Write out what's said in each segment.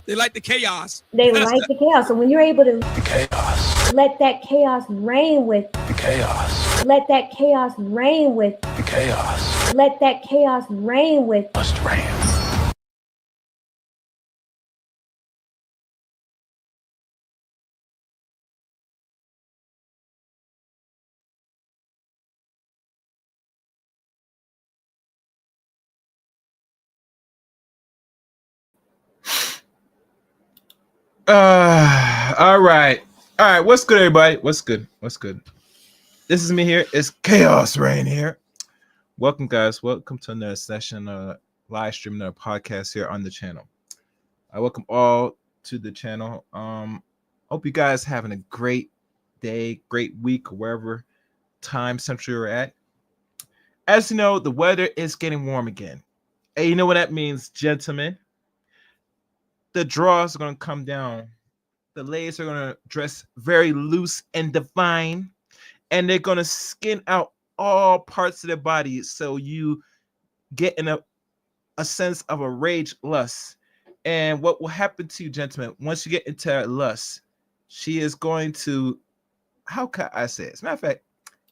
They like the chaos. They like the chaos. So when you're able to chaos, let that chaos reign with chaos, let that chaos reign with chaos, let that chaos reign with must reign. All right. All right. What's good, everybody? What's good? What's good? This is me here. It's Chaos Rain here. Welcome, guys. Welcome to another session, live stream, another podcast here on the channel. I welcome all to the channel. Hope you guys having a great day, great week, wherever time century you're at. As you know, the weather is getting warm again. And you know what that means, gentlemen? The draws are going to come down. The ladies are going to dress very loose and divine, and they're going to skin out all parts of their body so you get in a sense of a rage lust. And what will happen to you, gentlemen, once you get into that lust, she is going to, how can I say it? As a matter of fact,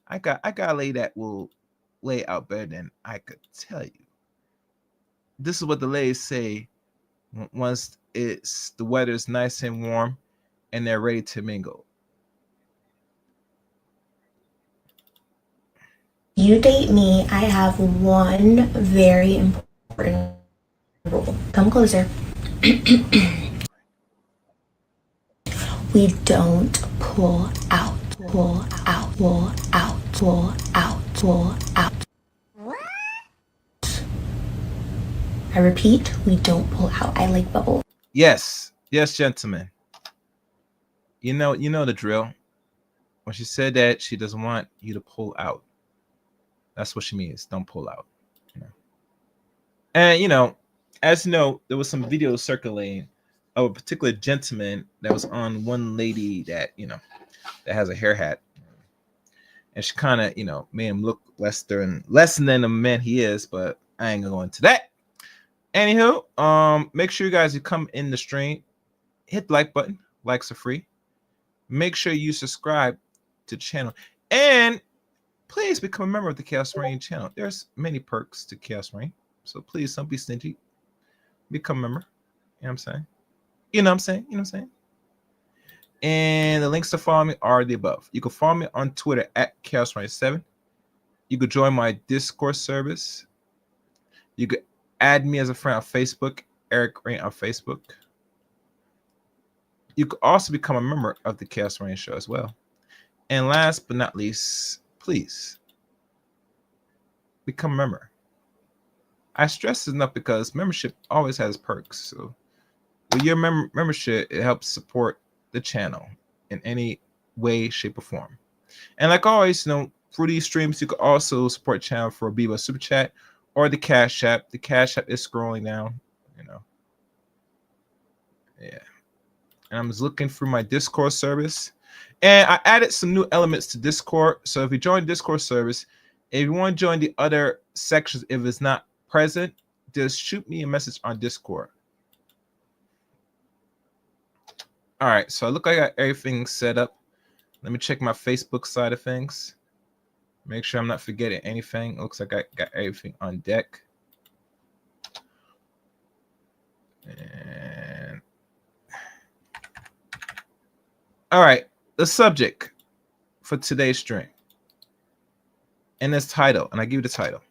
I got a lady that will lay out better than I could tell you. This is what the ladies say once the weather is nice and warm and they're ready to mingle. You date me, I have one very important rule. Come closer. We don't pull out, pull out, pull out, pull out, pull out. What? I repeat, we don't pull out. I like bubbles. Yes, gentlemen. You know the drill. When she said that she doesn't want you to pull out, that's what she means. Don't pull out. And as you know, there was some videos circulating of a particular gentleman that was on one lady that that has a hair hat, and she kind of made him look less than the man he is. But I ain't gonna go into that. Anywho, make sure you guys come in the stream, hit the like button. Likes are free. Make sure you subscribe to the channel, and please become a member of the Chaos Rain channel. There's many perks to Chaos Rain, so please don't be stingy. Become a member. You know what I'm saying? You know what I'm saying? And the links to follow me are the above. You can follow me on Twitter at Chaos Rain 7. You could join my Discord service. You could add me as a friend on Facebook, Eric Rain on Facebook. You could also become a member of the Chaos Rain Show as well. And last but not least, please become a member. I stress this enough because membership always has perks. So with your membership, it helps support the channel in any way, shape, or form. And like always, through these streams, you can also support the channel for a Biba Super Chat or the Cash App. The Cash App is scrolling down, Yeah. And I'm just looking through my Discord service. And I added some new elements to Discord. So if you join Discord service, if you want to join the other sections, if it's not present, just shoot me a message on Discord. All right, so I look like I got everything set up. Let me check my Facebook side of things. Make sure I'm not forgetting anything. It looks like I got everything on deck. And all right, the subject for today's stream. And this title, and I give you the title.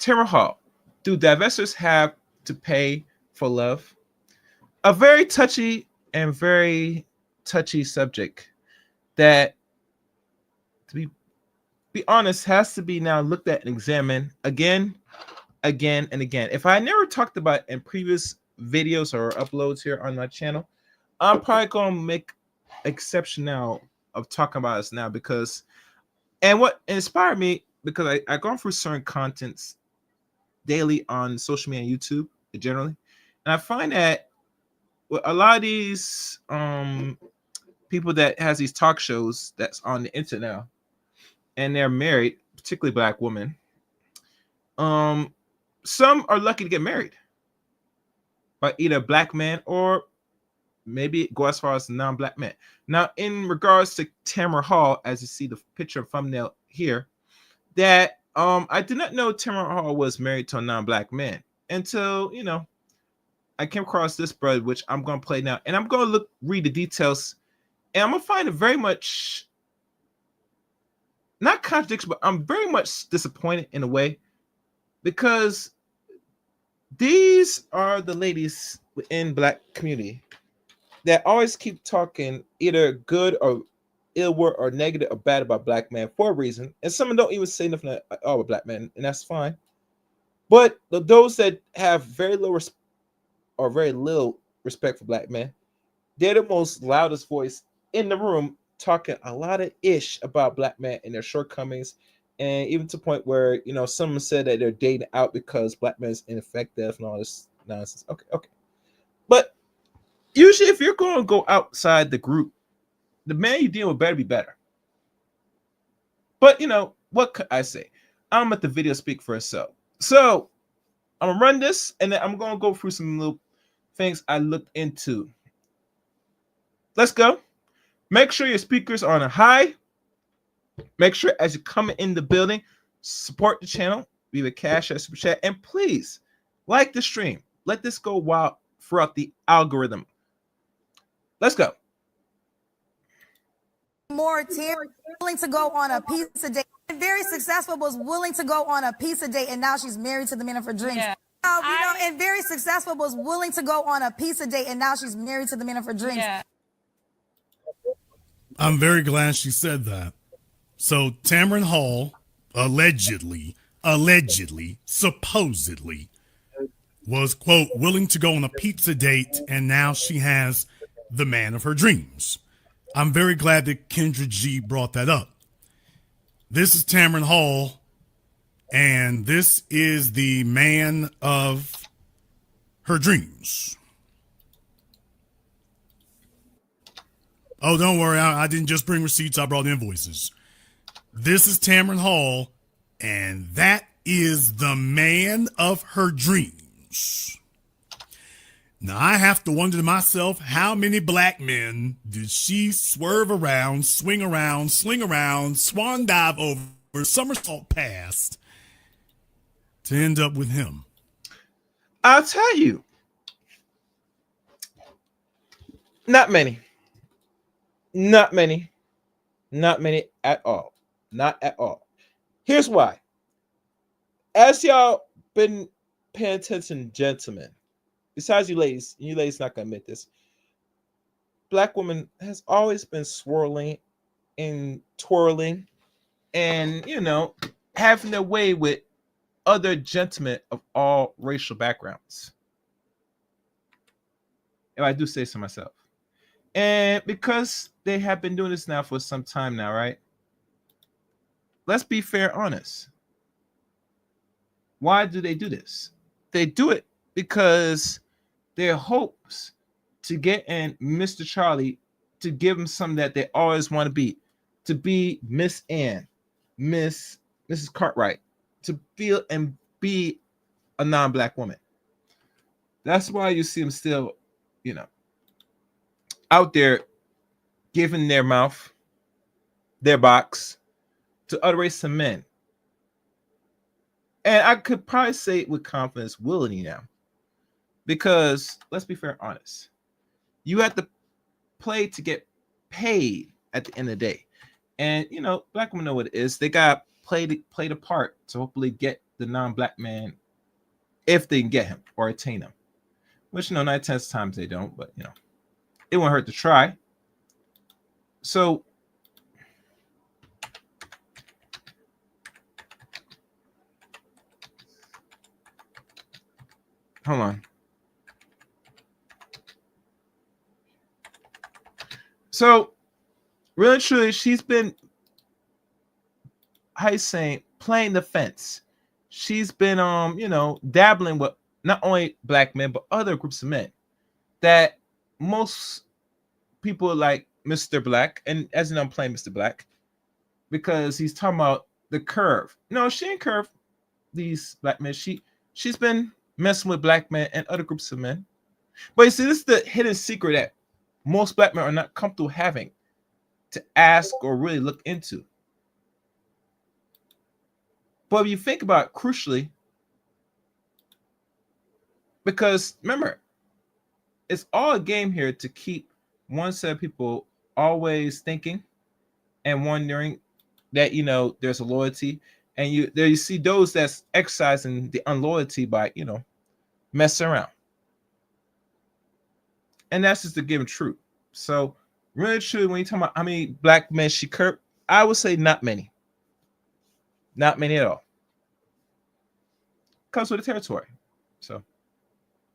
Tamron Hall, do divestors have to pay for love? A very touchy subject that, to be honest, has to be now looked at and examined again and again. If I never talked about it in previous videos or uploads here on my channel, I'm probably going to make exception now of talking about this now because, and what inspired me, because I gone through certain contents daily on social media and YouTube generally, and I find that with a lot of these people that has these talk shows that's on the internet now, and they're married, particularly Black women, some are lucky to get married. by either black man or maybe go as far as non-black men. Now, in regards to Tamron Hall, as you see the picture thumbnail here, that I did not know Tamron Hall was married to a non-black man until I came across this brother, which I'm gonna play now, and I'm gonna read the details, and I'm gonna find it very much not contradiction, but I'm very much disappointed in a way because these are the ladies within black community that always keep talking either good or ill word or negative or bad about black men for a reason, and some don't even say nothing at all about black men, and that's fine. But those that have very low or very little respect for black men, they're the most loudest voice in the room, talking a lot of ish about black men and their shortcomings, and even to the point where someone said that they're dating out because black men's ineffective and all this nonsense. Okay, but usually if you're going to go outside the group, the man you deal with better be better. But what could I say? I'm gonna let the video speak for itself. So I'm gonna run this, and then I'm gonna go through some little things I looked into. Let's go. Make sure your speakers are on a high. Make sure as you come in the building, support the channel, leave a cash or super chat, and please like the stream. Let this go wild throughout the algorithm. Let's go. More willing to go on a pizza date. Very successful, was willing to go on a pizza date, and now she's married to the man of her dreams. Yeah. And very successful, was willing to go on a pizza date, and now she's married to the man of her dreams. Yeah. I'm very glad she said that. So Tamron Hall allegedly, supposedly was, quote, willing to go on a pizza date, and now she has the man of her dreams. I'm very glad that Kendra G brought that up. This is Tamron Hall, and this is the man of her dreams. Oh, don't worry. I didn't just bring receipts. I brought invoices. This is Tamron Hall, and that is the man of her dreams. Now, I have to wonder to myself, how many black men did she swerve around, swing around, sling around, swan dive over, somersault past to end up with him? I'll tell you. Not many. Not many. Not many at all. Not at all. Here's why. As y'all been paying attention, gentlemen, besides you ladies not gonna admit this, black woman has always been swirling and twirling and having their way with other gentlemen of all racial backgrounds. If I do say so myself. And because they have been doing this now for some time now, right? Let's be fair, honest. Why do they do this? They do it because their hopes to get in Mr. Charlie to give them something that they always want to be Miss Ann, Mrs. Cartwright, to feel and be a non-black woman. That's why you see them still, out there giving their mouth, their box to other races of men. And I could probably say it with confidence, willingly now. Because let's be fair and honest. You have to play to get paid at the end of the day. And black women know what it is. They got play the part to hopefully get the non-black man if they can get him or attain him. Which 9 times they don't, but it won't hurt to try. So hold on. So really truly, she's been, how you saying, playing the fence. She's been dabbling with not only black men but other groups of men that most people like Mr. Black, and as you know, I'm playing Mr. Black because he's talking about the curve. No, she ain't curve these black men. She's been messing with black men and other groups of men But you see, this is the hidden secret that most black men are not comfortable having to ask or really look into. But if you think about it crucially, because remember, it's all a game here to keep one set of people always thinking and wondering that, you know, there's a loyalty. And you see those that's exercising the unloyalty by, you know, messing around. And that's just the given truth. So really true, when you talk about how many black men she curved, I would say not many. Not many at all. Comes with the territory. So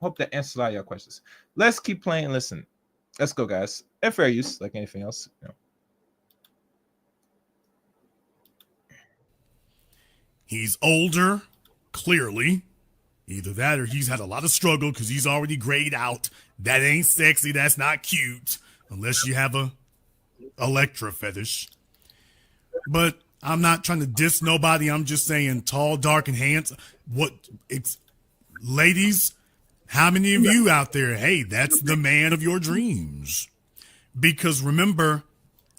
hope that answers a lot of your questions. Let's keep playing and listen. Let's go, guys. And fair use, like anything else. You know. He's older, clearly. Either that or he's had a lot of struggle because he's already grayed out. That ain't sexy. That's not cute. Unless you have a Electra fetish. But I'm not trying to diss nobody. I'm just saying tall, dark, and handsome. Ladies, how many of you out there, hey, that's the man of your dreams? Because remember,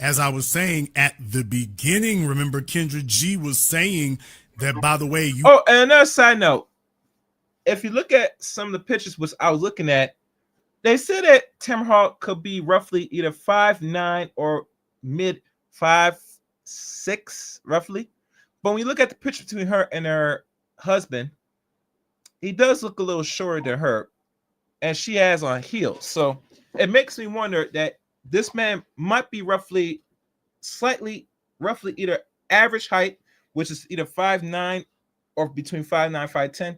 as I was saying at the beginning, remember Kendra G was saying that, by the way, you... Oh, and another side note. If you look at some of the pictures which I was looking at, they said that Tamron Hall could be roughly either 5'9" or mid 5'6", roughly. But when you look at the picture between her and her husband, he does look a little shorter than her, and she has on heels. So it makes me wonder that this man might be roughly either average height, which is either 5'9" or between 5'9" and 5'10",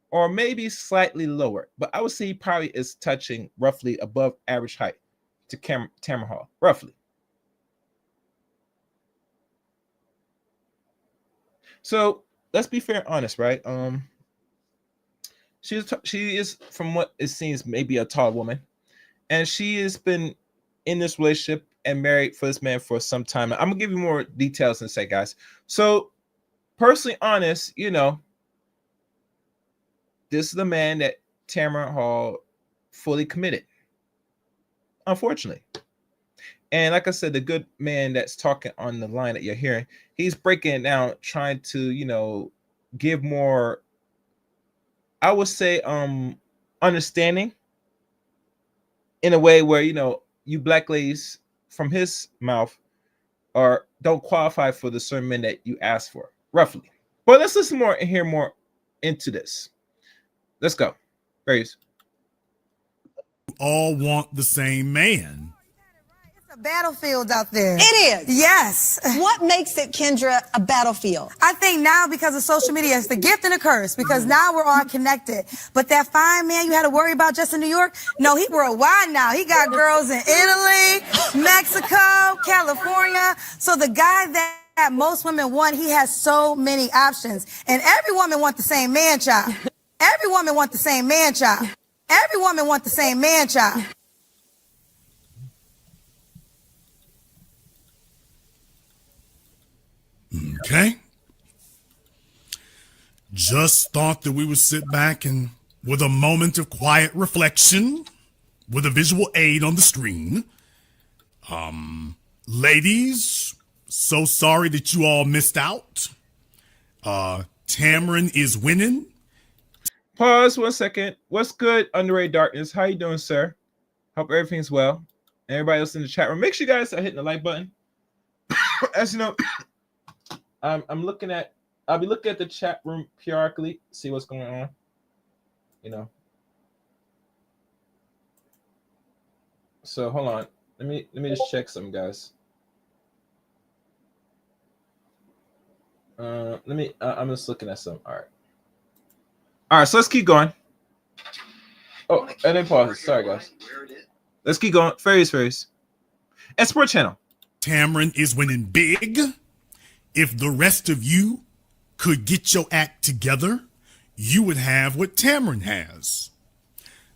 or maybe slightly lower. But I would say he probably is touching roughly above average height to Tamron Hall, roughly. So let's be fair and honest, right? She is, from what it seems, maybe a tall woman, and she has been in this relationship and married for this man for some time. I'm gonna give you more details in a sec, guys. So, personally honest, you know, this is the man that Tamron Hall fully committed, unfortunately. And like I said, the good man that's talking on the line that you're hearing, he's breaking it down, trying to, you know, give more, I would say, understanding in a way where, you know, you black ladies from his mouth don't qualify for the certain men that you ask for, roughly. But let's listen more and hear more into this. Let's go. Praise. All want the same man. It's a battlefield out there. It is. Yes. What makes it, Kendra, a battlefield? I think now because of social media, it's the gift and the curse, because now we're all connected. But that fine man you had to worry about just in New York, no, he worldwide now. He got girls in Italy, Mexico, California. So the guy that most women want, he has so many options. And every woman wants the same man child. Every woman wants the same man child. Every woman wants the same man child. Okay. Just thought that we would sit back and, with a moment of quiet reflection, with a visual aid on the screen. Ladies, so sorry that you all missed out. Tamron is winning. Pause 1 second. What's good, Underrated Darkness? How you doing, sir? Hope everything's well. And everybody else in the chat room, make sure you guys are hitting the like button. As you know, I'm looking at, I'll be looking at the chat room periodically, see what's going on. You know. So hold on. Let me just check some, guys. I'm just looking at some. All right, so let's keep going. Oh, and then pause. Sorry, guys. Let's keep going. Fairies. And Sport Channel. Tamron is winning big. If the rest of you could get your act together, you would have what Tamron has.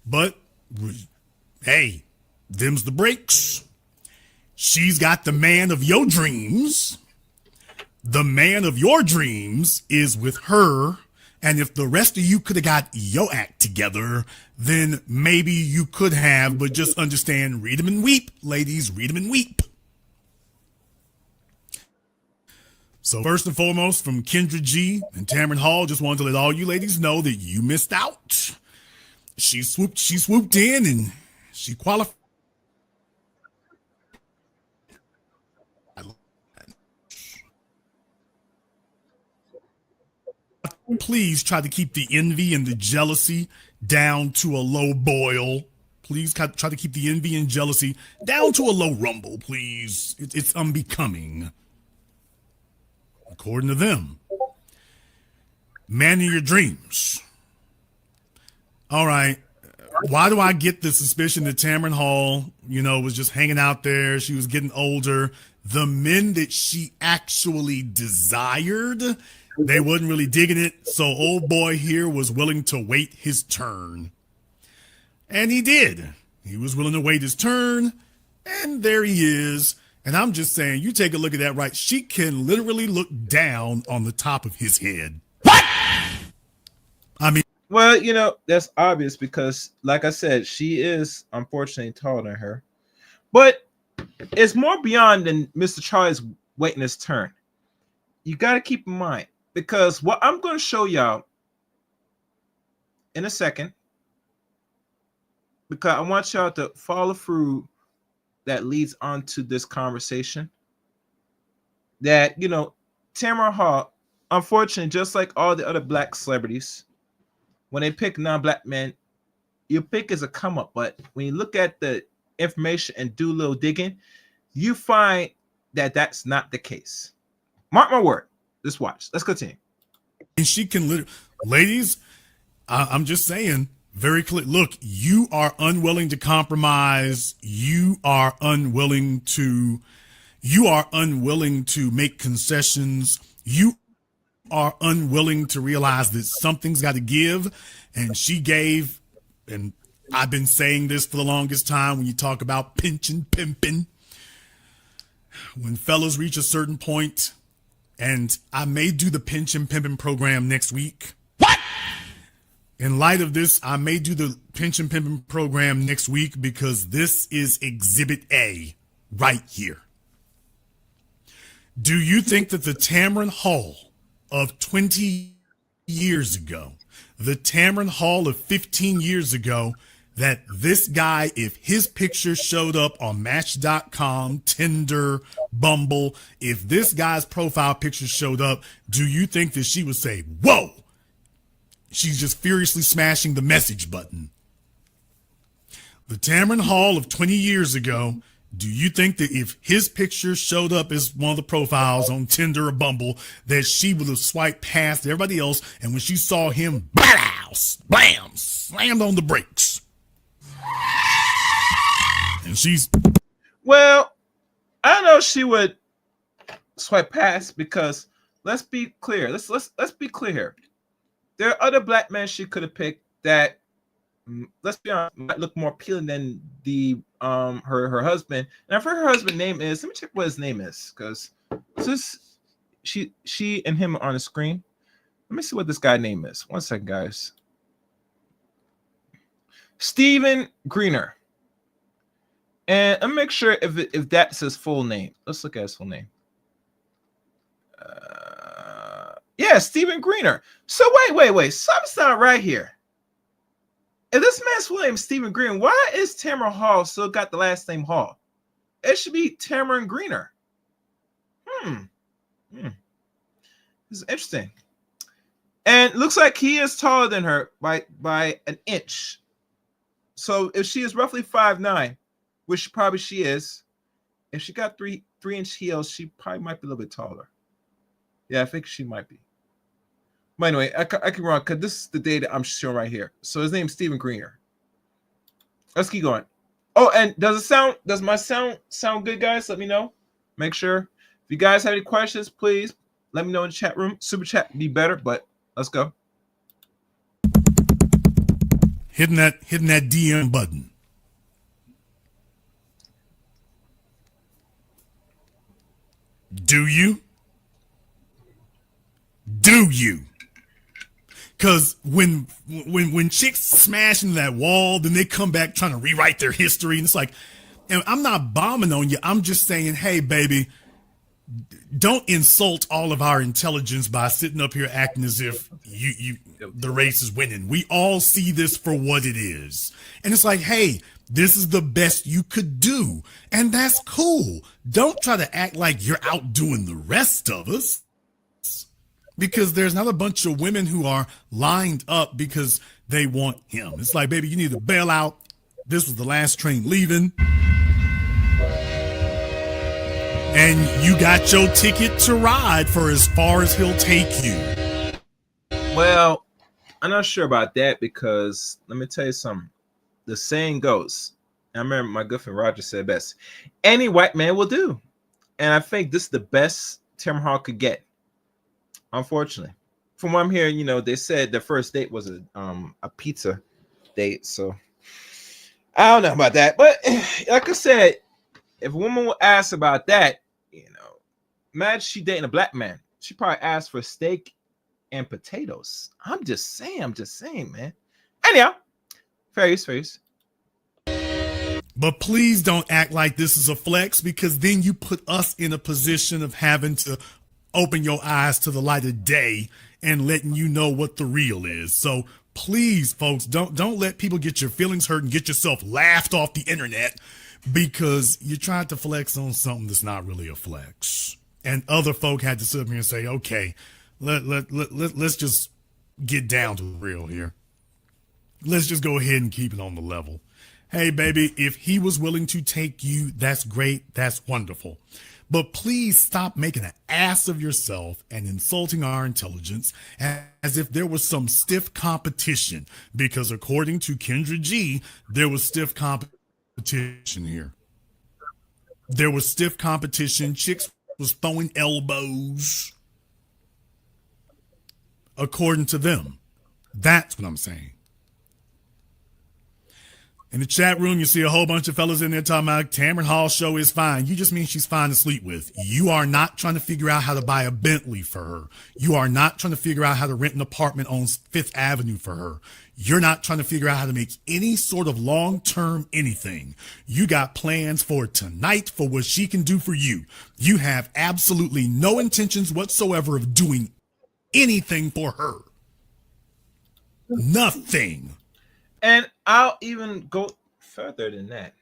But, hey, them's the breaks. She's got the man of your dreams. The man of your dreams is with her And if the rest of you could have got your act together, then maybe you could have, but just understand, read them and weep, ladies, read them and weep. So first and foremost, from Kendra G and Tamron Hall, just wanted to let all you ladies know that you missed out. She swooped in and she qualified. Please try to keep the envy and the jealousy down to a low boil. Please try to keep the envy and jealousy down to a low rumble, please. It's unbecoming. According to them. Man of your dreams. All right. Why do I get the suspicion that Tamron Hall, was just hanging out there? She was getting older. The men that she actually desired, they wasn't really digging it. So old boy here was willing to wait his turn. And he did. He was willing to wait his turn. And there he is. And I'm just saying, you take a look at that, right? She can literally look down on the top of his head. What? I mean, well, that's obvious because, like I said, she is unfortunately taller than her. But it's more beyond than Mr. Charlie's waiting his turn. You got to keep in mind, because what I'm going to show y'all in a second, because I want y'all to follow through that leads on to this conversation. That, Tamron Hall, unfortunately, just like all the other black celebrities, when they pick non-black men, you pick as a come up. But when you look at the information and do a little digging, you find that that's not the case. Mark my word. Let's watch. Let's continue. And she can ladies, I'm just saying, very clear. Look, you are unwilling to compromise. You are unwilling to make concessions. You are unwilling to realize that something's got to give. And she gave, and I've been saying this for the longest time, when you talk about pinching, pimping, when fellas reach a certain point, and I may do the pinch and pimping program next week. What? In light of this, I may do the pinch and pimping program next week because this is Exhibit A right here. Do you think that the Tamron Hall of 20 years ago, the Tamron Hall of 15 years ago, that this guy, if his picture showed up on Match.com, Tinder, Bumble, if this guy's profile picture showed up, do you think that she would say, whoa, she's just furiously smashing the message button? The Tamron Hall of 20 years ago, do you think that if his picture showed up as one of the profiles on Tinder or Bumble, that she would have swiped past everybody else, and when she saw him, blam, slammed on the brakes? And she's, well, I don't know if she would swipe past, because let's be clear. Let's be clear here. There are other black men she could have picked that, let's be honest, might look more appealing than the her husband. And I forget her husband's name is. Let me check what his name is, because this she and him are on the screen. Let me see what this guy's name is. One second, guys. Steven Greener. And I'm make sure if that's his full name. Let's look at his full name. Yeah, Steven Greener. So wait. Something's not right here. If this man's full name is Steven Greener, why is Tamron Hall still got the last name Hall? It should be Tamron Greener. This is interesting. And looks like he is taller than her by an inch. So if she is roughly 5'9", which probably she is, if she got 3-inch heels, she probably might be a little bit taller. Yeah, I think she might be. But anyway, I can wrong, because this is the data I'm showing right here. So his name's Steven Greener. Let's keep going. Oh, and does my sound good, guys? Let me know. Make sure. If you guys have any questions, please let me know in the chat room. Super chat would be better, but let's go. hitting that DM button. Do you? Cause when chicks smash into that wall, then they come back trying to rewrite their history. And it's like, and I'm not bombing on you. I'm just saying, hey, baby, don't insult all of our intelligence by sitting up here acting as if the race is winning. We all see this for what it is. And it's like, hey, this is the best you could do. And that's cool. Don't try to act like you're outdoing the rest of us. Because there's not a bunch of women who are lined up because they want him. It's like, baby, you need to bail out. This was the last train leaving. And you got your ticket to ride for as far as he'll take you. Well, I'm not sure about that because let me tell you something. The saying goes, I remember my good friend Roger said best, any white man will do. And I think this is the best Tamron Hall could get. Unfortunately, from what I'm hearing, they said the first date was a pizza date. So I don't know about that. But like I said, if a woman will ask about that, imagine she dating a black man. She probably asked for steak and potatoes. I'm just saying, man. Anyhow, fair use. But please don't act like this is a flex, because then you put us in a position of having to open your eyes to the light of day and letting you know what the real is. So please, folks, don't let people get your feelings hurt and get yourself laughed off the internet because you tried to flex on something that's not really a flex. And other folk had to sit up here and say, okay, let's just get down to the real here. Let's just go ahead and keep it on the level. Hey, baby, if he was willing to take you, that's great. That's wonderful. But please stop making an ass of yourself and insulting our intelligence as if there was some stiff competition. Because according to Kendra G, there was stiff competition here. There was stiff competition. Chicks was throwing elbows. According to them. That's what I'm saying. In the chat room, you see a whole bunch of fellas in there talking about Tamron Hall show is fine. You just mean she's fine to sleep with. You are not trying to figure out how to buy a Bentley for her. You are not trying to figure out how to rent an apartment on Fifth Avenue for her. You're not trying to figure out how to make any sort of long-term anything. You got plans for tonight for what she can do for you. You have absolutely no intentions whatsoever of doing anything for her. Nothing. And I'll even go further than that.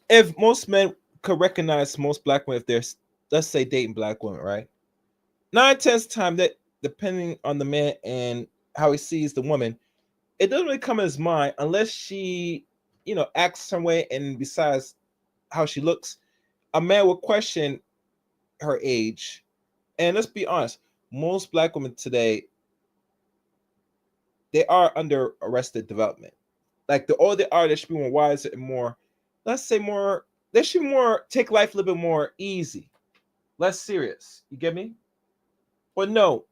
If most men could recognize most black women, if they're, let's say, dating black women, right? 9/10 time that, depending on the man and how he sees the woman, it doesn't really come in his mind unless she, acts some way, and besides how she looks, a man will question her age. And let's be honest, most black women today, they are under arrested development. Like the older they are, they should be more wiser and more, let's say more, they should more take life a little bit more easy, less serious. You get me? But no,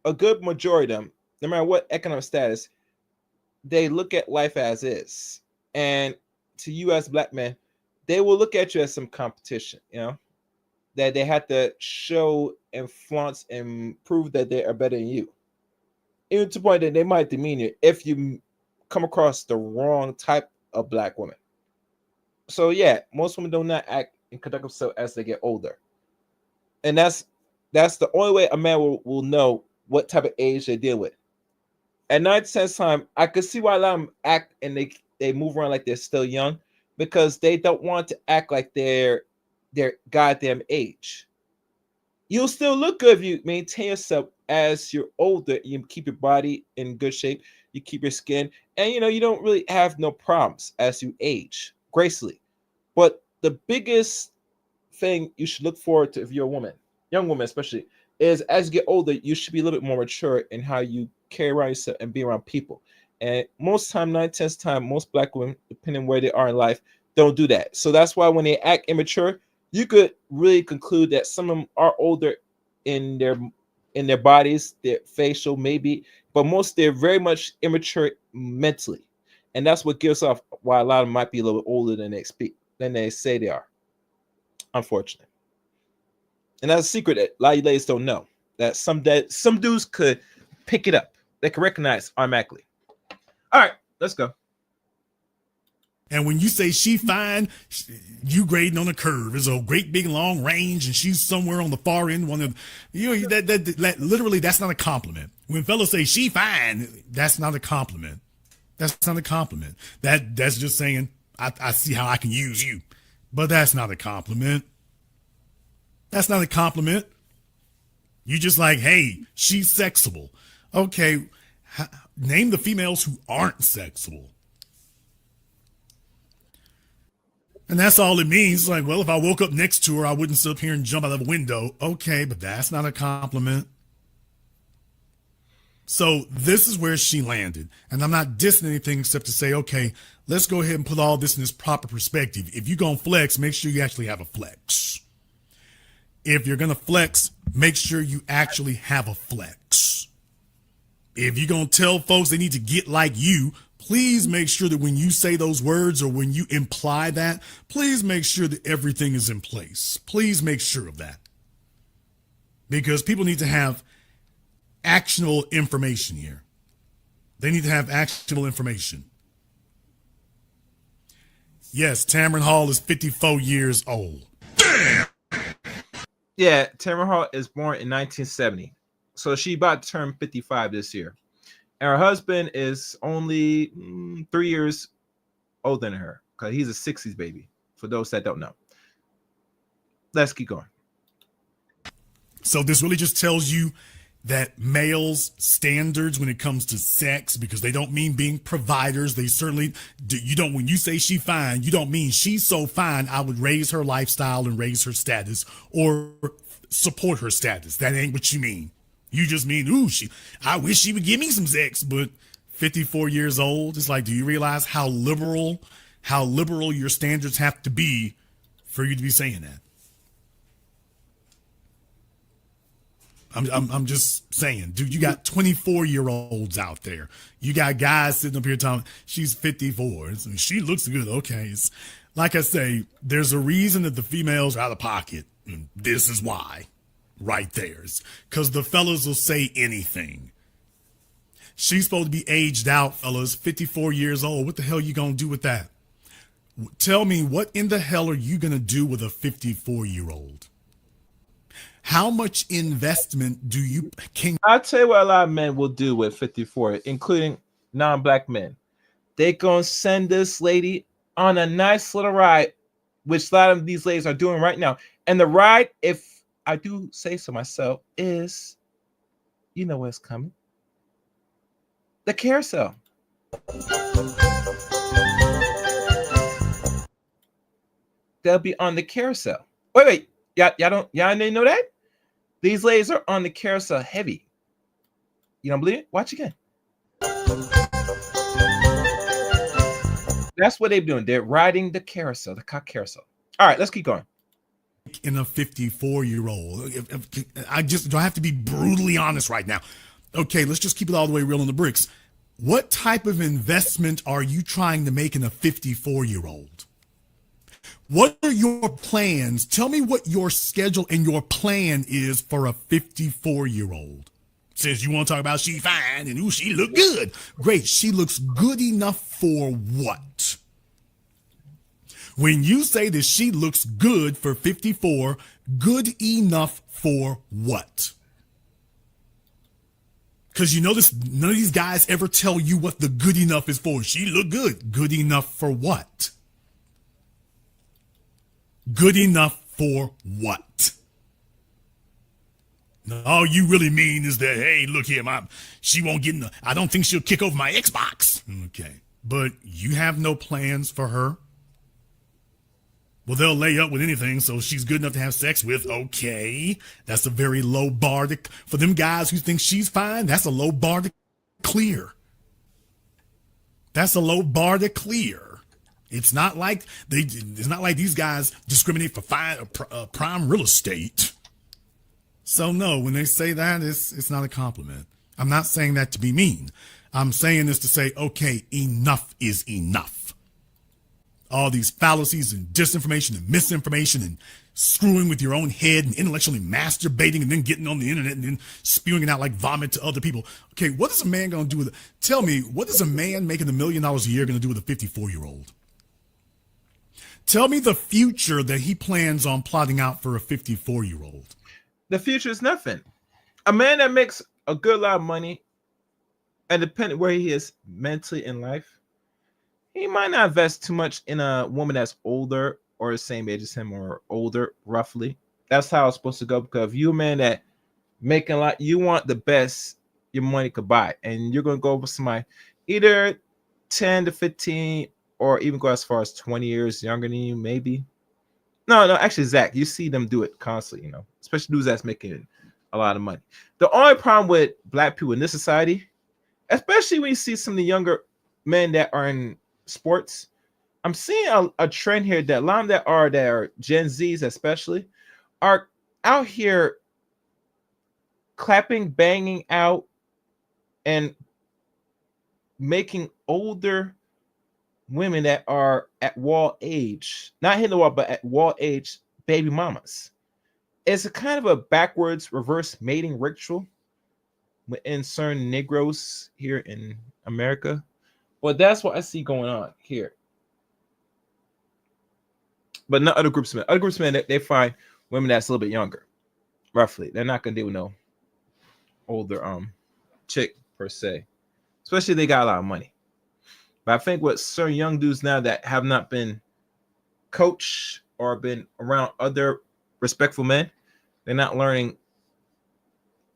a good majority of them, no matter what economic status, they look at life as is. And to you as black men, they will look at you as some competition, that they have to show and flaunt and prove that they are better than you. Even to the point that they might demean you if you come across the wrong type of black woman. So yeah, most women do not act and conduct themselves as they get older. And that's the only way a man will know what type of age they deal with. At 9-10 time, I could see why a lot of them act and they move around like they're still young, because they don't want to act like they're their goddamn age. You'll still look good if you maintain yourself as you're older. You keep your body in good shape, you keep your skin, and you don't really have no problems as you age gracefully. But the biggest thing you should look forward to if you're a woman, young woman especially, is as you get older, you should be a little bit more mature in how you carry around yourself and be around people. And most time, 9/10 time, most black women, depending on where they are in life, don't do that. So that's why when they act immature, you could really conclude that some of them are older in their bodies, their facial maybe, but most they're very much immature mentally, and that's what gives off why a lot of them might be a little bit older than they say they are. Unfortunately, and that's a secret that a lot of you ladies don't know, that some dudes could pick it up. They can recognize automatically. All right, let's go. And when you say she fine, you grading on a curve. It's a great big long range, and she's somewhere on the far end. One of that literally, that's not a compliment. When fellas say she fine, that's not a compliment. That's not a compliment. That's just saying I see how I can use you, but that's not a compliment. That's not a compliment. You just like, hey, she's sexable. Okay, name the females who aren't sexable. And that's all it means. Like, well, if I woke up next to her, I wouldn't sit up here and jump out of a window. Okay, but that's not a compliment. So this is where she landed. And I'm not dissing anything except to say, okay, let's go ahead and put all this in its proper perspective. If you're going to flex, make sure you actually have a flex. If you're going to flex, make sure you actually have a flex. If you're going to tell folks they need to get like you, please make sure that when you say those words or when you imply that, please make sure that everything is in place. Please make sure of that. Because people need to have actionable information here. They need to have actionable information. Yes, Tamron Hall is 54 years old. Yeah, Tamron Hall is born in 1970. So she about to turn 55 this year. And her husband is only 3 years older than her because he's a 60s baby, for those that don't know. Let's keep going. So this really just tells you that males' standards when it comes to sex, because they don't mean being providers. They certainly, you don't, when you say she fine, you don't mean she's so fine I would raise her lifestyle and raise her status or support her status. That ain't what you mean. You just mean, ooh, I wish she would give me some sex, but 54 years old, it's like, do you realize how liberal your standards have to be for you to be saying that? I'm just saying, dude, you got 24-year-olds out there. You got guys sitting up here talking, she's 54. She looks good. Okay. It's, like I say, there's a reason that the females are out of pocket. And this is why. Right there. Because the fellas will say anything. She's supposed to be aged out, fellas, 54 years old. What the hell are you going to do with that? Tell me, what in the hell are you going to do with a 54-year-old? How much investment I'll tell you what a lot of men will do with 54, including non-black men. They're going to send this lady on a nice little ride, which a lot of these ladies are doing right now. And the ride, if I do say so myself, is, you know what's coming. The carousel. They'll be on the carousel. Wait. Y'all didn't know that? These ladies are on the carousel heavy. You don't believe it? Watch again. That's what they're doing. They're riding the carousel, the cock carousel. All right, let's keep going. In a 54-year-old, do I have to be brutally honest right now? Okay, let's just keep it all the way real on the bricks. What type of investment are you trying to make in a 54-year-old? What are your plans? Tell me what your schedule and your plan is for a 54-year-old. Says you want to talk about she fine and ooh, she look good. Great. She looks good enough for what? When you say that she looks good for 54, good enough for what? Because you notice none of these guys ever tell you what the good enough is for. She look good. Good enough for what? Good enough for what? Now, all you really mean is that, hey, look here, she won't get I don't think she'll kick over my Xbox. Okay. But you have no plans for her? Well, they'll lay up with anything, so she's good enough to have sex with. Okay. That's a very low bar for them guys who think she's fine. That's a low bar to clear. That's a low bar to clear. It's not like these guys discriminate for prime real estate. So no, when they say that, it's not a compliment. I'm not saying that to be mean. I'm saying this to say, okay, enough is enough. all these fallacies and disinformation and misinformation and screwing with your own head and intellectually masturbating and then getting on the internet and then spewing it out like vomit to other people. Okay, what is a man going to do with it? Tell me, what is a man making $1 million a year going to do with a 54-year-old? Tell me the future that he plans on plotting out for a 54-year-old. The future is nothing. A man that makes a good lot of money, and depending where he is mentally in life, he might not invest too much in a woman that's older or the same age as him or older, roughly. That's how it's supposed to go. Because if you're a man that making a lot, you want the best your money could buy, and you're going to go with somebody either 10 to 15 or even go as far as 20 years younger than you, maybe. No, actually, Zach, you see them do it constantly, especially dudes that's making a lot of money. The only problem with black people in this society, especially when you see some of the younger men that are in sports, I'm seeing a trend here that a lot of that are Gen Zs especially are out here clapping, banging out, and making older women that are at wall age, not hitting the wall, but at wall age baby mamas. It's a kind of a backwards reverse mating ritual within certain Negroes here in America. But that's what I see going on here. But not other groups of men. Other groups of men, they find women that's a little bit younger, roughly. They're not gonna deal with no older chick per se, especially if they got a lot of money. But I think with certain young dudes now that have not been coached or been around other respectful men, they're not learning,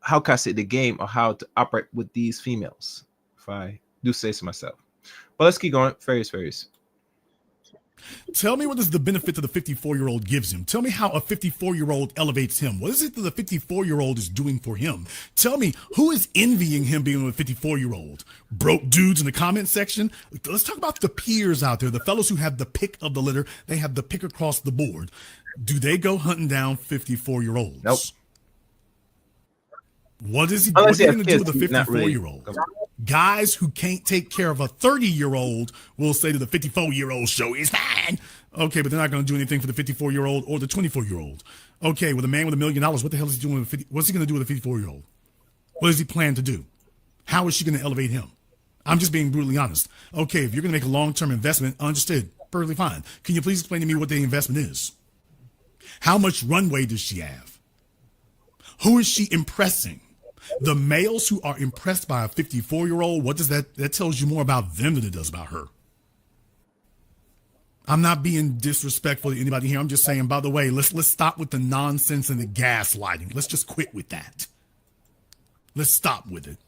how can I say, the game or how to operate with these females, if I do say so myself. But let's keep going. Fairies. Tell me what is the benefit that the 54-year-old gives him. Tell me how a 54-year-old elevates him. What is it that the 54-year-old is doing for him? Tell me who is envying him being with a 54-year-old. Broke dudes in the comment section. Let's talk about the peers out there, the fellows who have the pick of the litter. They have the pick across the board. Do they go hunting down 54-year-olds? Nope. What is he going to do with a 54-year-old? Really. Guys who can't take care of a 30-year-old will say to the 54-year-old, show is fine. Okay, but they're not going to do anything for the 54-year-old or the 24-year-old. Okay, with a man with $1 million, what the hell is he doing with what's he going to do with a 54-year-old? What does he plan to do? How is she going to elevate him? I'm just being brutally honest. Okay, if you're going to make a long-term investment, understood, perfectly fine. Can you please explain to me what the investment is? How much runway does she have? Who is she impressing? The males who are impressed by a 54-year-old, what does that tells you more about them than it does about her. I'm not being disrespectful to anybody here. I'm just saying, by the way, let's stop with the nonsense and the gaslighting. Let's just quit with that. Let's stop with it.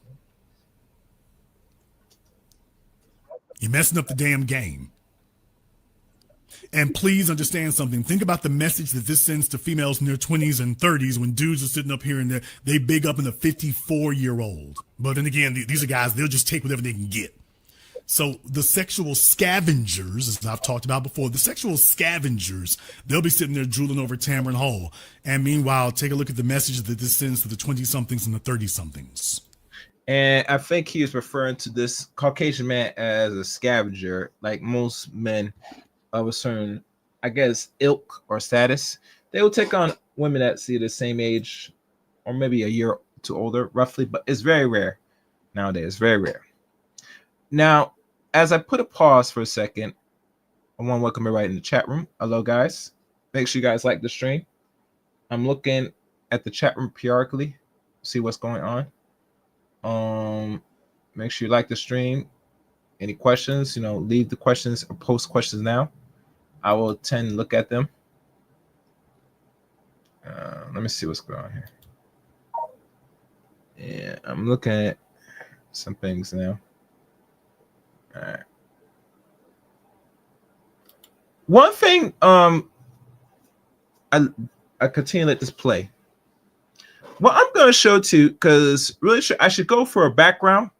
You're messing up the damn game. And please understand something. Think about the message that this sends to females in their 20s and 30s when dudes are sitting up here and they big up in a 54-year-old. But then again, these are guys, they'll just take whatever they can get. So the sexual scavengers, as I've talked about before, the sexual scavengers, they'll be sitting there drooling over Tamron Hall. And meanwhile, take a look at the message that this sends to the 20-somethings and the 30-somethings. And I think he is referring to this Caucasian man as a scavenger, like most men of a certain, I guess, ilk or status. They will take on women that see the same age or maybe a year or two older, roughly, but it's very rare nowadays, very rare. Now, as I put a pause for a second, I want to welcome everybody in the chat room. Hello, guys. Make sure you guys like the stream. I'm looking at the chat room periodically, see what's going on. Make sure you like the stream. Any questions, leave the questions or post questions now. I will tend to look at them. Let me see what's going on here. Yeah, I'm looking at some things now. All right. One thing, I continue to let this play. Well, I'm going to show too, because really I should go for a background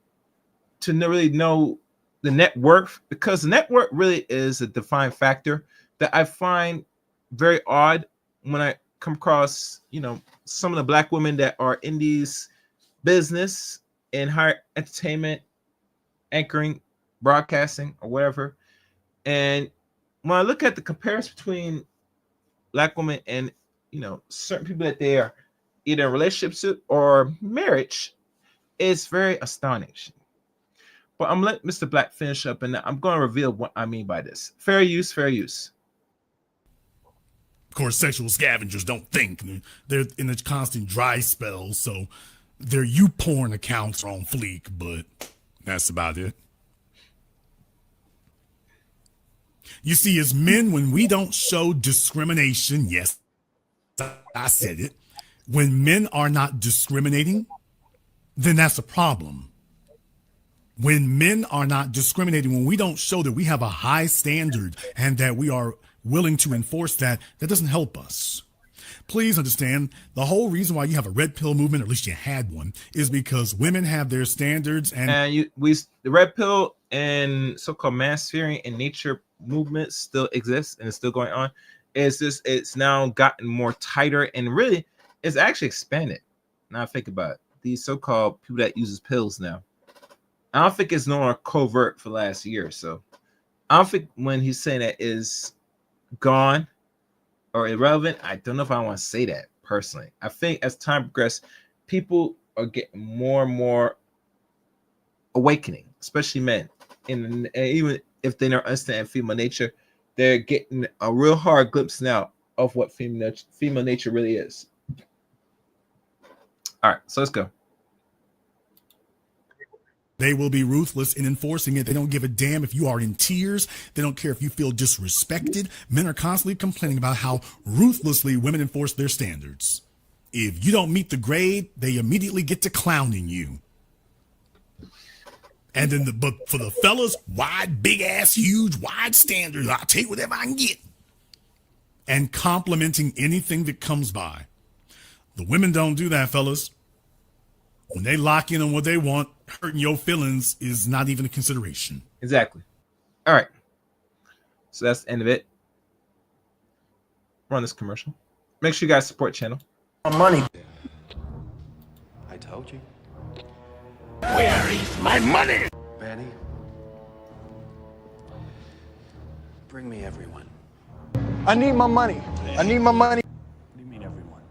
to really know the net worth, because the net worth really is a defined factor that I find very odd when I come across, some of the black women that are in these business in higher entertainment, anchoring, broadcasting, or whatever. And when I look at the comparison between Black women and certain people that they are either in relationships with or marriage, it's very astonishing. But I'm letting Mr. Black finish up, and I'm going to reveal what I mean by this. Fair use, fair use. Of course, sexual scavengers don't think. They're in a constant dry spell, so their YouPorn accounts are on fleek, but that's about it. You see, as men, when we don't show discrimination, yes, I said it, when men are not discriminating, then that's a problem. When men are not discriminating, when we don't show that we have a high standard and that we are willing to enforce that, that doesn't help us. Please understand, the whole reason why you have a red pill movement, or at least you had one, is because women have their standards, and the red pill and so-called manspreading and nature movement still exists and it's still going on. It's now gotten more tighter, and really it's actually expanded. Now think about it. These so-called people that uses pills now, I don't think it's no more covert for the last year or so. I don't think when he's saying that is gone or irrelevant. I don't know if I want to say that personally. I think as time progresses, people are getting more and more awakening, especially men. And even if they don't understand female nature, they're getting a real hard glimpse now of what female nature really is. All right, so let's go. they will be ruthless in enforcing it. They don't give a damn if you are in tears. They don't care if you feel disrespected. Men are constantly complaining about how ruthlessly women enforce their standards. If you don't meet the grade, they immediately get to clowning you. And then, but for the fellas, wide, big ass, huge, wide standards. I'll take whatever I can get. And complimenting anything that comes by. The women don't do that, fellas. When they lock in on what they want, hurting your feelings is not even a consideration. Exactly. All right. So that's the end of it. Run this commercial. Make sure you guys support the channel. Money. I told you. Where is my money? Benny. Bring me everyone. I need my money. I need my money. What do you mean everyone?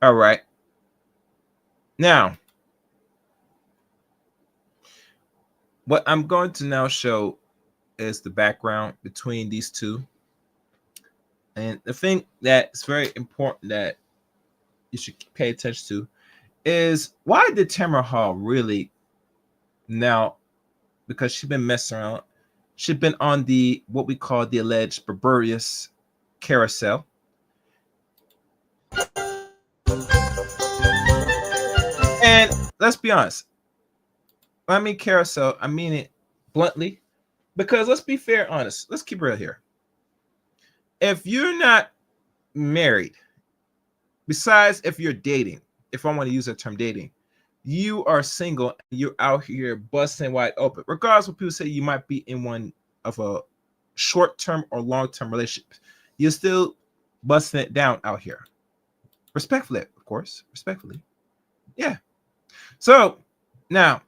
All right. Now, what I'm going to now show is the background between these two. And the thing that's very important that you should pay attention to is, why did Tamron Hall really now, because she's been messing around, she's been on the what we call the alleged Barbarious carousel. And let's be honest, when I mean carousel, I mean it bluntly, because let's be fair, honest. Let's keep real here. If you're not married, besides if you're dating, if I want to use that term dating, you are single, you're out here busting wide open. Regardless of what people say, you might be in one of a short-term or long-term relationship. You're still busting it down out here. Respectfully, of course. Respectfully. Yeah. So now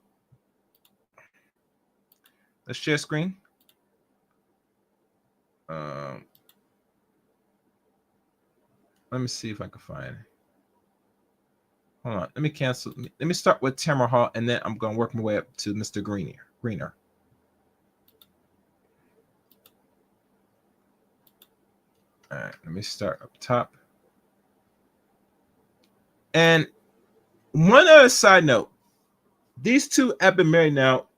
let's share screen. Let me see if I can find it. Hold on. Let me cancel. Let me start with Tamron Hall, and then I'm going to work my way up to Mr. Greener. All right. Let me start up top. And one other side note. These two have been married now,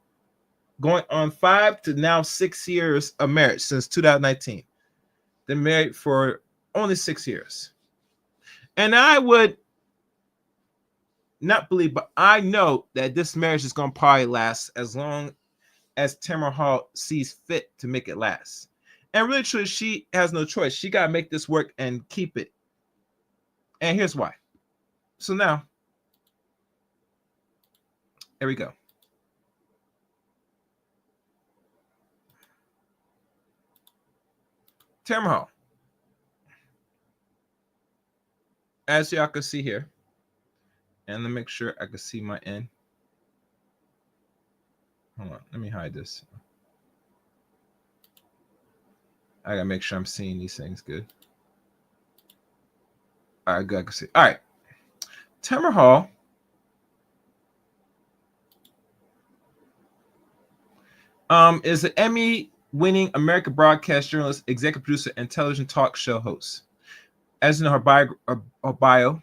going on 5 to now 6 years of marriage since 2019. They're married for only 6 years. And I would not believe, but I know that this marriage is going to probably last as long as Tamron Hall sees fit to make it last. And really, truly, she has no choice. She got to make this work and keep it. And here's why. So now, here we go. Tamron Hall. As y'all can see here, and let me make sure I can see my end. Hold on, let me hide this. I gotta make sure I'm seeing these things good. All right, good. I can see. All right, Tamron Hall is an Emmy-winning American broadcast journalist, executive producer, and television talk show host. As you know, her bio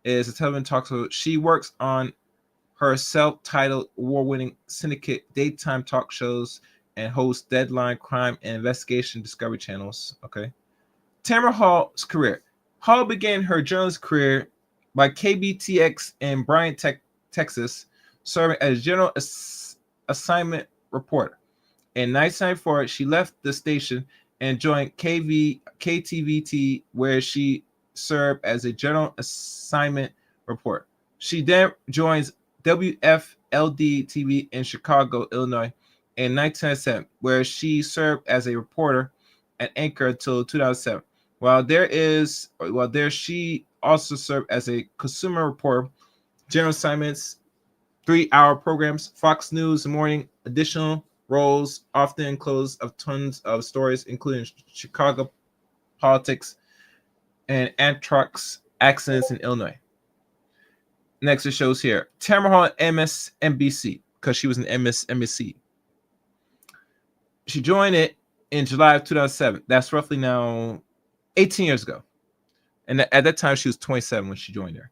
is a television talk show. She works on her self-titled award-winning syndicate daytime talk shows and hosts Deadline, Crime, and Investigation Discovery channels. Okay. Tamron Hall's career. Hall began her journalist career by KBTX in Bryant, Texas, serving as general assignment reporter. In 1994, she left the station and joined KTVT, where she served as a general assignment reporter. She then joins WFLD TV in Chicago, Illinois, in 1997, where she served as a reporter and anchor until 2007. While there she also served as a consumer reporter, general assignments, 3-hour programs, Fox News morning, additional roles, often enclosed of tons of stories, including Chicago politics and anthrax accidents in Illinois. Next, it shows here Tamron Hall at MSNBC, because she was in MSNBC. She joined it in July of 2007. That's roughly now 18 years ago. And at that time, she was 27 when she joined her,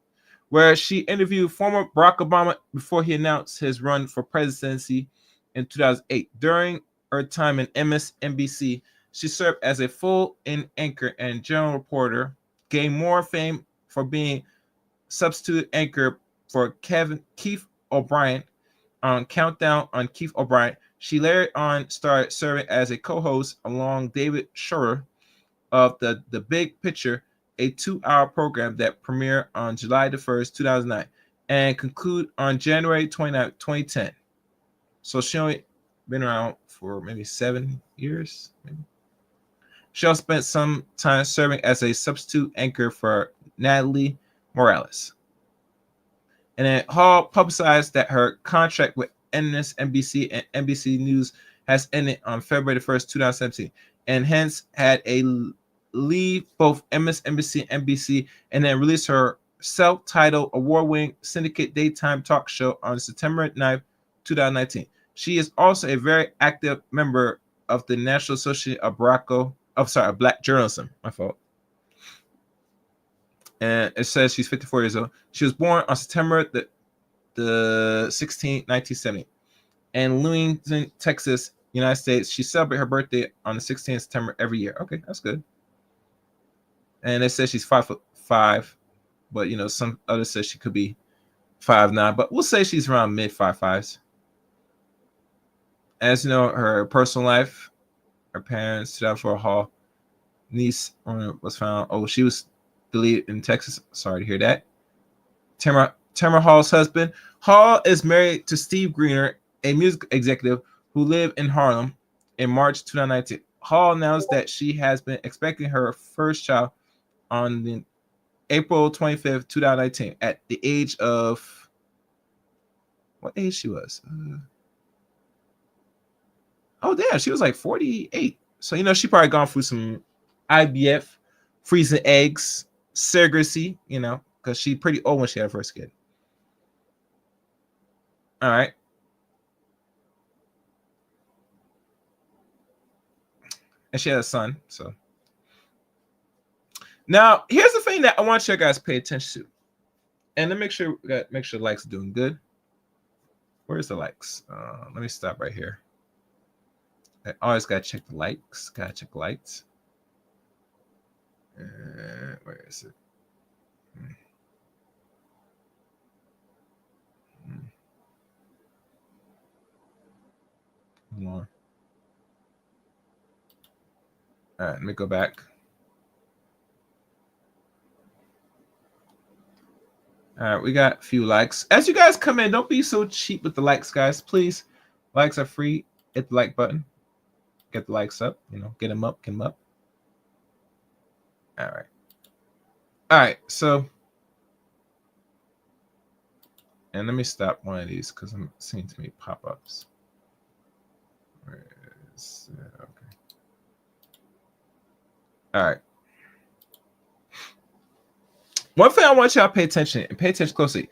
where she interviewed former Barack Obama before he announced his run for presidency in 2008. During her time in MSNBC, she served as a full-in anchor and general reporter, gained more fame for being substitute anchor for Keith O'Brien on Countdown on Keith O'Brien. She later on started serving as a co-host along David Schroeder of the Big Picture, a 2-hour program that premiered on July the 1st, 2009, and concluded on January 29, 2010. So she only been around for maybe 7 years. Maybe. She also spent some time serving as a substitute anchor for Natalie Morales. And then Hall publicized that her contract with MSNBC and NBC News has ended on February 1st, 2017, and hence had a leave both MSNBC and NBC, and then released her self-titled award-winning syndicate daytime talk show on September 9th, 2019. She is also a very active member of the National Association of Black Journalism. My fault. And it says she's 54 years old. She was born on September the 16th, 1970, in Lewington, Texas, United States. She celebrates her birthday on the 16th of September every year. Okay, that's good. And it says she's 5'5", but some others say she could be 5'9", but we'll say she's around mid 5'5s. As you know, her personal life, her parents, 2004 Hall niece was found. Oh, she was deleted in Texas. Sorry to hear that. Tamron Hall's husband. Hall is married to Steve Greener, a music executive who lived in Harlem. In March 2019, Hall announced that she has been expecting her first child on the April 25th, 2019, at the age of what age she was? Oh, damn, she was like 48. So, she probably gone through some IVF, freezing eggs, surrogacy, because she's pretty old when she had her first kid. All right. And she had a son, so. Now, here's the thing that I want you guys to pay attention to. And then make sure the likes are doing good. Where's the likes? Let me stop right here. I always got to check the likes. Got to check the likes. Where is it? Hold on. All right, let me go back. All right, we got a few likes. As you guys come in, don't be so cheap with the likes, guys. Please, likes are free. Hit the like button. Get the likes up. Get them up. Get them up. All right. All right. So And let me stop one of these because I'm seeing too many pop-ups. Where is it? Okay. All right. One thing I want y'all to pay attention and pay attention closely.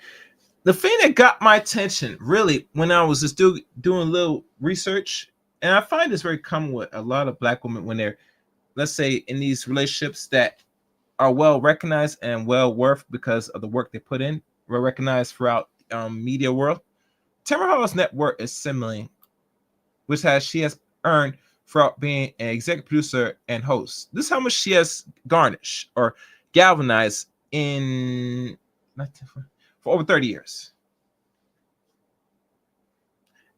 The thing that got my attention really when I was just doing a little research, and I find this very common with a lot of Black women when they're, let's say, in these relationships that are well recognized and well worth because of the work they put in, well recognized throughout media world. Tamron Hall's net worth is similar, which she has earned throughout being an executive producer and host. This is how much she has garnished or galvanized for over 30 years.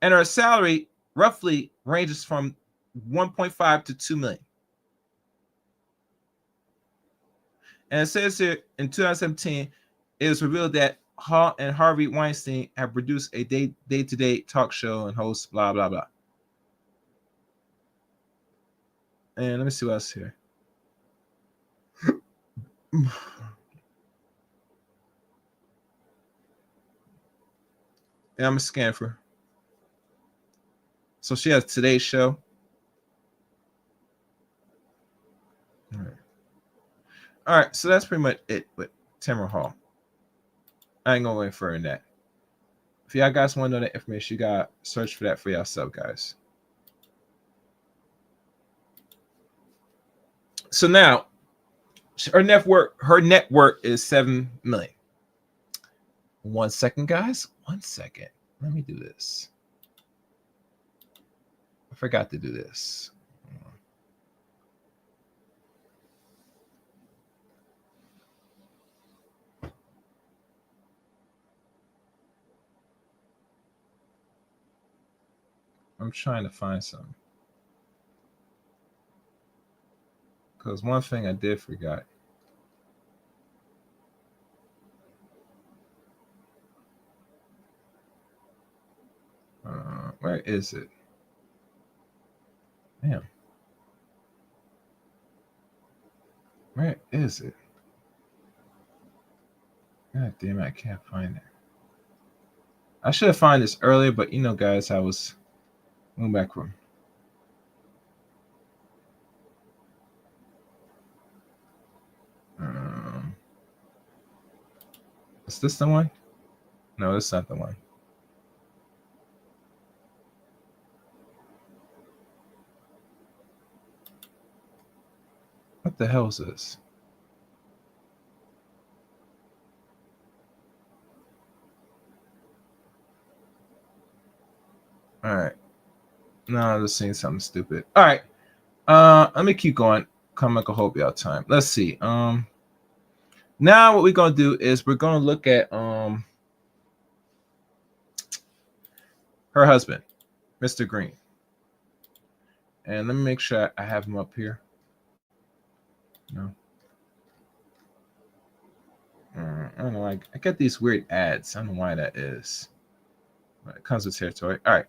And her salary roughly ranges from 1.5 to 2 million. And it says here in 2017, it was revealed that Hall and Harvey Weinstein have produced a day-to-day talk show and host, blah, blah, blah. And let me see what else here. And I'm a scan for her. So she has Today's Show. All right, so that's pretty much it with Tamron Hall. I ain't gonna go any further than that. If y'all guys want to know that information, you gotta search for that for yourself, guys. So now, her net worth is 7 million. 1 second, guys. 1 second. Let me do this. I forgot to do this. I'm trying to find something. Because one thing I did forget. Where is it? Damn. Where is it? God damn it, I can't find it. I should have found this earlier, but you know, guys, I was going back from. Is this the one? No, this is not the one. What the hell is this? All right. No, I'm just seeing something stupid. All right. Let me keep going. Come back a whole bit of time. Let's see. Now what we're gonna do is we're gonna look at her husband, Mr. Green. And let me make sure I have him up here. No. I don't know. I get these weird ads. I don't know why that is. But it comes with territory. All right.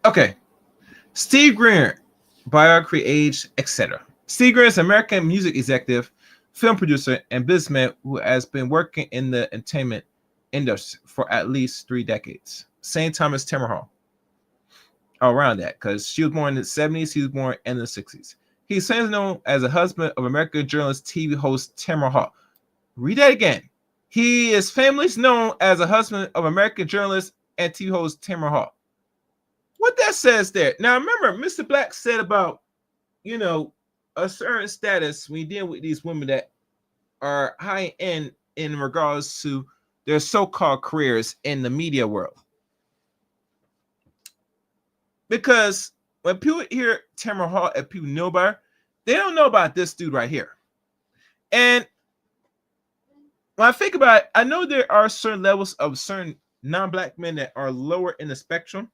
Okay. Steve Greer, biography, age, etc. Steve Greer is an American music executive, film producer, and businessman who has been working in the entertainment industry for at least 3 decades. Same time as Tamron Hall. Around that, because she was born in the 70s, he was born in the 60s. He's famous known as a husband of American journalist TV host Tamron Hall. Read that again. He is famously known as a husband of American journalist and TV host Tamron Hall. What that says there. Now, remember, Mr. Black said about, you know, a certain status when you deal with these women that are high end in regards to their so-called careers in the media world. Because when people hear Tamron Hall and people know about her, they don't know about this dude right here. And when I think about it, I know there are certain levels of certain non-Black men that are lower in the spectrum,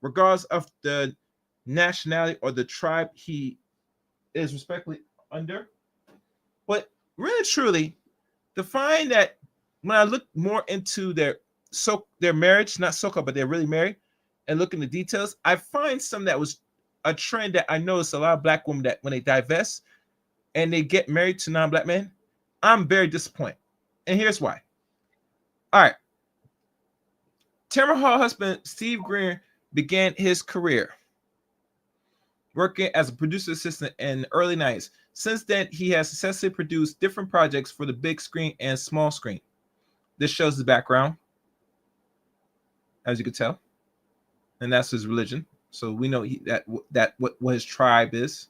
regardless of the nationality or the tribe he is respectfully under. But really, truly, to find that when I look more into their marriage, not so-called, but they're really married, and look in the details, I find some that was a trend that I notice a lot of black women that when they divest and they get married to non-black men, I'm very disappointed. And here's why. All right. Tamron Hall husband Steve Greer began his career working as a producer assistant in the early 90s. Since then, he has successfully produced different projects for the big screen and small screen. This shows the background, as you can tell, and that's his religion. So we know what his tribe is.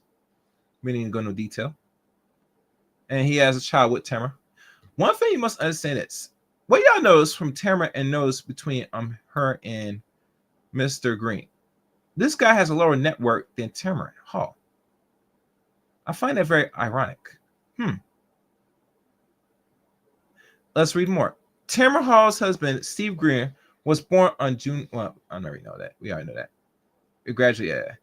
We didn't go into detail. And he has a child with Tamron. One thing you must understand is what y'all knows from Tamron and knows between her and Mr. Green. This guy has a lower net worth than Tamron Hall. I find that very ironic. Let's read more. Tamron Hall's husband, Steve Greer, was born on June. Well, I already know that. We already know that. We graduated. Yeah.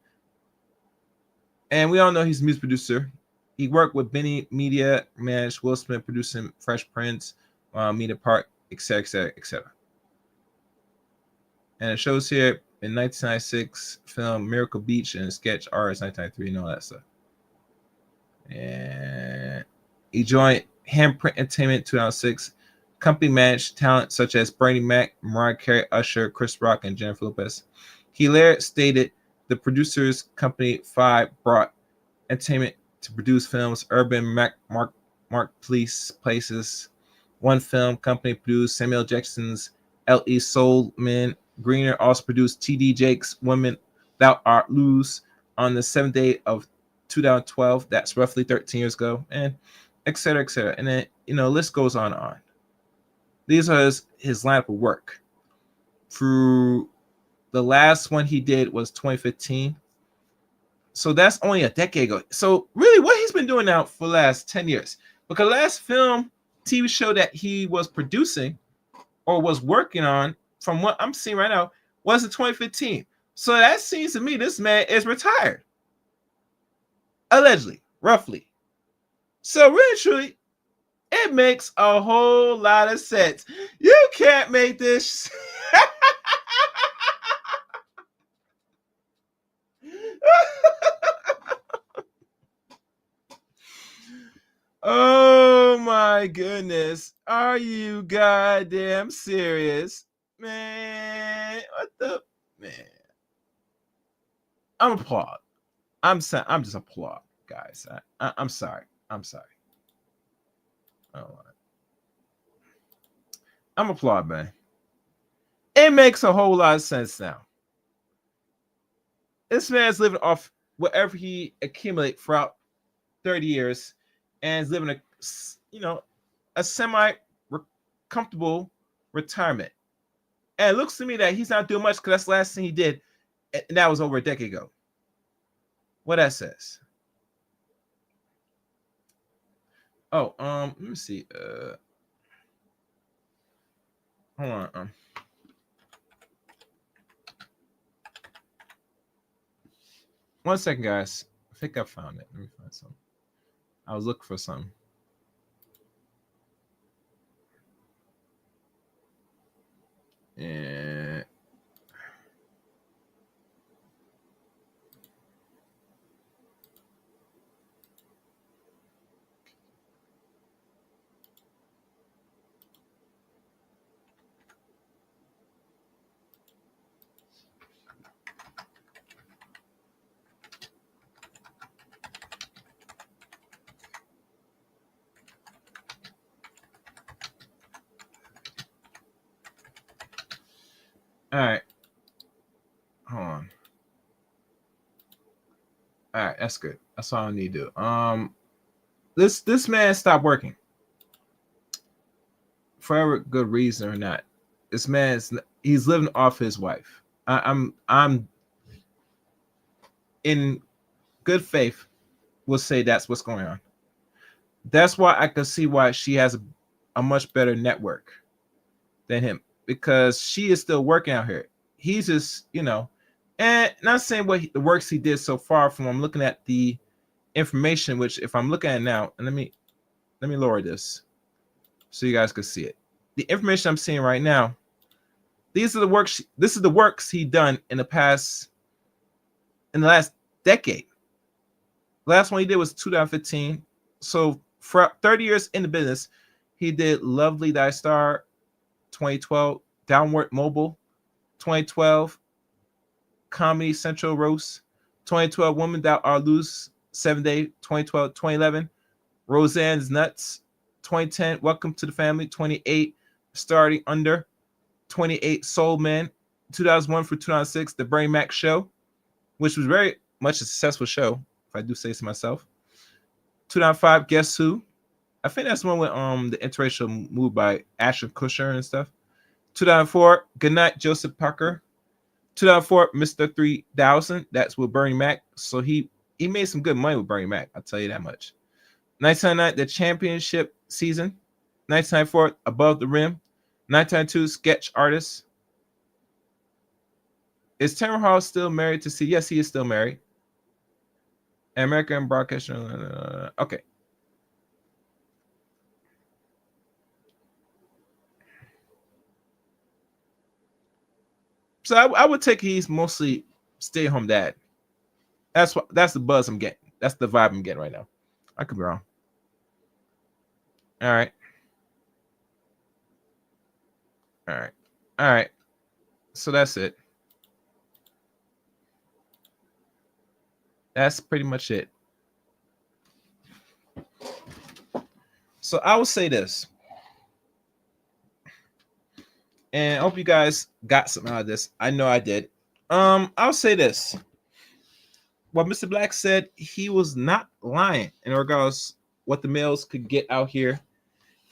And we all know he's a music producer. He worked with Benny Media, managed Will Smith producing Fresh Prince, Media Park, etc., etc., etc. And it shows here in 1996 film Miracle Beach and sketch artist 1993 and all that stuff. And he joined Handprint Entertainment 2006. Company managed talent such as Bernie Mac, Mariah Carey, Usher, Chris Rock, and Jennifer Lopez. He later stated the producers company 5 brought entertainment to produce films. Urban Mark Places. One film company produced Samuel Jackson's L.E. Soul Men. Greener also produced T.D. Jakes' Women Thou Art Loose on the 7th day of 2012. That's roughly 13 years ago, and et cetera, et cetera. And then, list goes on and on. These are his lineup of work. Through the last one he did was 2015. So that's only a decade ago. So really what he's been doing now for the last 10 years. Because the last film, TV show that he was producing or was working on, from what I'm seeing right now, was in 2015. So that seems to me this man is retired. Allegedly, roughly. So really, truly, it makes a whole lot of sense. You can't make this. Oh my goodness. Are you goddamn serious? Man, what the man? I'm applaud. I'm just applaud, guys. I'm sorry. I'm sorry. Oh, I'm applaud, man. It makes a whole lot of sense now. This man's living off whatever he accumulated throughout 30 years and is living a semi comfortable retirement. And it looks to me that he's not doing much because that's the last thing he did, and that was over a decade ago. What that says. Oh, let me see. Hold on. One second, guys. I think I found it. Let me find something. I was looking for something. And all right. Hold on. All right, that's good. That's all I need to do. This man stopped working for whatever good reason or not. This man's he's living off his wife. I'm in good faith will say that's what's going on. That's why I can see why she has a much better network than him, because she is still working out here. He's just, and not saying the works he did so far from. I'm looking at the information, which if I'm looking at it now, and let me lower this so you guys can see it. The information I'm seeing right now, these are the works. This is the works he done in the last decade. Last one he did was 2015. So for 30 years in the business, he did Lovely Thy Star, 2012, Downward Mobile, 2012, Comedy Central Roast, 2012, Woman Thou Art Loose, 7 Day, 2012, 2011, Roseanne's Nuts, 2010, Welcome to the Family, 28, Starting Under, 28, Soul Man, 2001 through 2006, The Bernie Mac Show, which was very much a successful show, if I do say so myself. 2005, Guess Who? I think that's one with the interracial move by Ashton Kutcher and stuff. 2004, Goodnight Joseph Parker. 2004, Mr. 3000. That's with Bernie Mac. So he made some good money with Bernie Mac. I'll tell you that much. 1999, The Championship Season. 1994, Above the Rim. 1992, Sketch Artist. Is Tamron Hall still married to C? Yes, he is still married. American Broadcaster. Okay. So I would take he's mostly stay-at-home dad. That's the buzz I'm getting. That's the vibe I'm getting right now. I could be wrong. All right. So that's it. That's pretty much it. So I will say this. And I hope you guys got something out of this. I know I did. I'll say this. What Mr. Black said, he was not lying in regards what the males could get out here.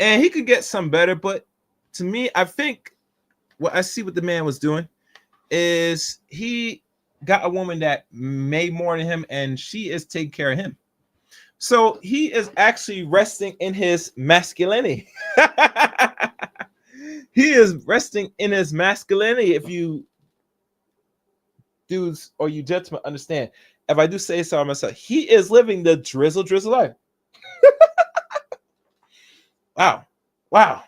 And he could get some better, but to me, I think what I see what the man was doing is he got a woman that made more than him, and she is taking care of him. So he is actually resting in his masculinity. He is resting in his masculinity. If you dudes or you gentlemen understand, if I do say so myself, he is living the drizzle life. Wow.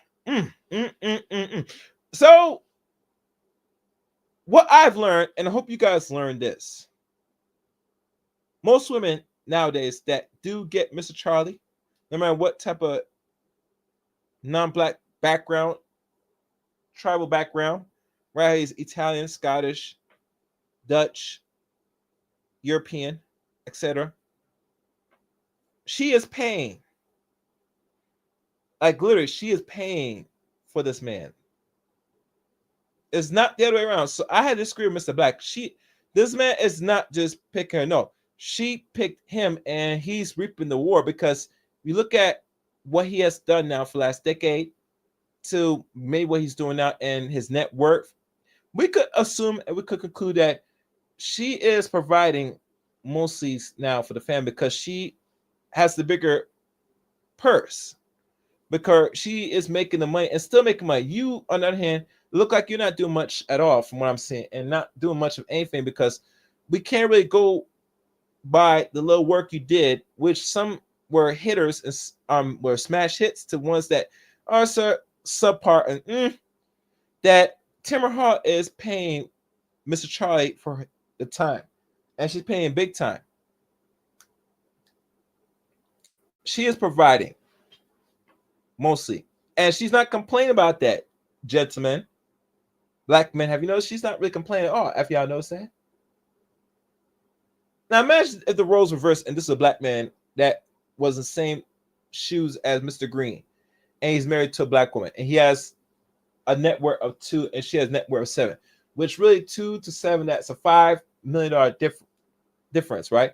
So what I've learned, and I hope you guys learned this, most women nowadays that do get Mr. Charlie, no matter what type of non-black background, tribal background, right? He's Italian, Scottish, Dutch, European, etc. She is paying. Like literally, she is paying for this man. It's not the other way around. So I had to disagree with Mr. Black. This man is not just picking her. No, she picked him, and he's reaping the war because you look at what he has done now for the last decade to maybe what he's doing now and his net worth. We could assume and we could conclude that she is providing mostly now for the family because she has the bigger purse, because she is making the money and still making money. You, on the other hand, look like you're not doing much at all from what I'm seeing, and not doing much of anything because we can't really go by the little work you did, which some were hitters and were smash hits to ones that are subpar, and that Tamron Hall is paying Mr. Charlie for the time, and she's paying big time. She is providing mostly, and she's not complaining about that, gentlemen. Black men, have you noticed she's not really complaining at all? If y'all notice that. Now imagine if the roles reversed and this is a black man that was in the same shoes as Mr. Green, and he's married to a black woman, and he has a net worth of 2 and she has net worth of 7, which really 2 to 7, that's a $5 million difference, right?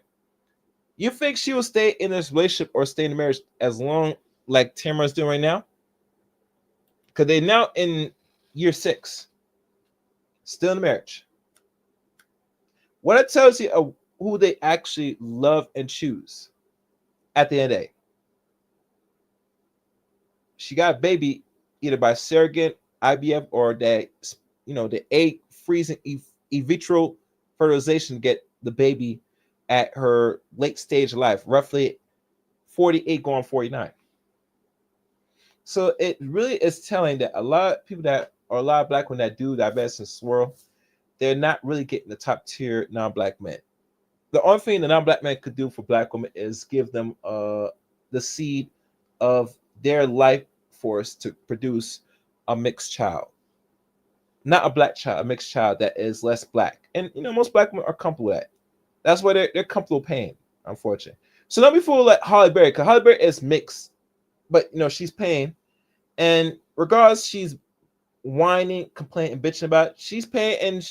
You think she will stay in this relationship or stay in the marriage as long like Tamron's doing right now? Because they're now in year 6, still in the marriage. What it tells you of who they actually love and choose at the end of the day. She got a baby either by surrogate, IVF, or the egg freezing in vitro fertilization to get the baby at her late stage of life, roughly 48 going 49. So it really is telling that a lot of people that are a lot of black women that do divest and swirl, they're not really getting the top tier non-black men. the only thing the non-black man could do for black women is give them the seed of their life force to produce a mixed child, not a black child, a mixed child that is less black. And most black women are comfortable with that. That's why they're comfortable paying, unfortunately. So don't be fooled like Holly Berry, because Holly Berry is mixed, but she's paying, and regardless, she's whining, complaining, bitching about it, she's paying, and